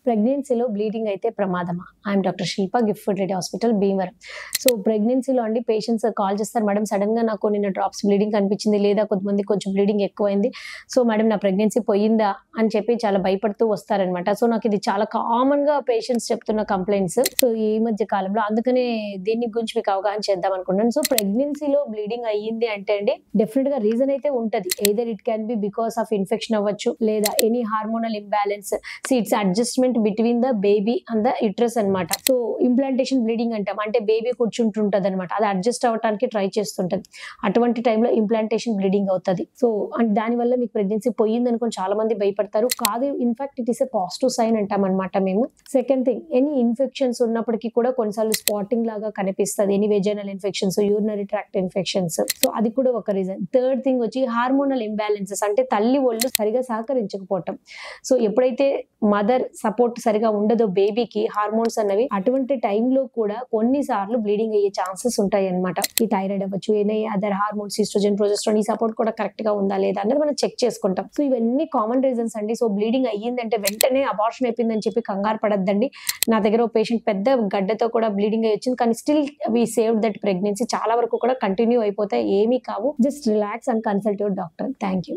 ప్రెగ్నెన్సీలో బ్లీడింగ్ అయితే ప్రమాదమా? ఐఎమ్ డాక్టర్ శిల్ప, గిఫ్ట్ ఫుడ్ రెడ్డి హాస్పిటల్, భీమవరం. సో ప్రెగ్నెన్సీలో అండి పేషెంట్స్ కాల్ చేస్తారు, మేడం సడన్గా నాకు నిన్న డ్రాప్స్ బ్లీడింగ్ కనిపించింది, లేదా కొంతమంది కొంచెం బ్లీడింగ్ ఎక్కువైంది, సో మేడం నా ప్రెగ్నెన్సీ పోయిందా అని చెప్పి చాలా భయపడుతూ వస్తారనమాట. సో నాకు ఇది చాలా కామన్ గా పేషెంట్స్ చెప్తున్న కంప్లైంట్స్. సో ఈ మధ్య కాలంలో అందుకనే దీని గురించి మీకు అవగాహన చేద్దాం అనుకుంటున్నాను. సో ప్రెగ్నెన్సీలో బ్లీడింగ్ అయ్యింది అంటే అండి డెఫినెట్ గా రీజన్ అయితే ఉంటది. Either it can be because of infection అవ్వచ్చు, లేదా any hormonal imbalance. It's adjustment between the baby and the uterus అనమాట. సో ఇంప్లాంటేషన్ బ్లీడింగ్ అంటాం, అంటే బేబీ కూర్చుంటుంటది అనమాట, అది అడ్జస్ట్ అవ్వడానికి ట్రై చేస్తుంటది. అటువంటి టైంలో ఇంప్లాంటేషన్ బ్లీడింగ్ అవుతుంది. సో అండ్ దానివల్ల మీకు ప్రెగ్నెన్సీ పోయింది అనుకుని చాలా మంది భయపడతారు. కాదు, in fact it is a positive sign అంటాం అనమాట మేము. సెకండ్ థింగ్, ఎనీ ఇన్ఫెక్షన్స్ ఉన్నప్పటికీ కూడా కొన్నిసార్లు స్పాటింగ్ లాగా కనిపిస్తుంది. Any vaginal infections, urinary tract infections, so అది కూడా ఒక రీజన్. థర్డ్ థింగ్ వచ్చి హార్మోనల్ ఇంబ్యాలెన్సెస్, అంటే తల్లి ఒళ్ళు సరిగా సహకరించకపోవటం. సో ఎప్పుడైతే మదర్ సపోర్ట్ సరిగా ఉండదో బేబీకి, హార్మోన్స్ అన్నవి అటువంటి టైంలో కూడా కొన్నిసార్లు బ్లీడింగ్ అయ్యే ఛాన్సెస్ ఉంటాయి అనమాట. ఈ థైరాయిడ్ అవ్వచ్చు, any other hormones, estrogen, progesterone, ఈ సపోర్ట్ కూడా కరెక్ట్ గా ఉందా లేదా అనేది మనం చెక్ చేసుకుంటాం. సో ఇవన్నీ కామన్ రీజన్స్ అండి. సో బ్లీడింగ్ అయ్యిందంటే వెంటనే అబార్షన్ అయిపోయిందని చెప్పి కంగారు పడద్దండి. నా దగ్గర ఒక పేషెంట్ పెద్ద గడ్డతో కూడా బ్లీడింగ్ అయ్యి వచ్చింది, కానీ still we saved that pregnancy. చాలా వరకు కూడా కంటిన్యూ అయిపోతాయి, ఏమీ కావు. Just relax and consult your doctor. Thank you.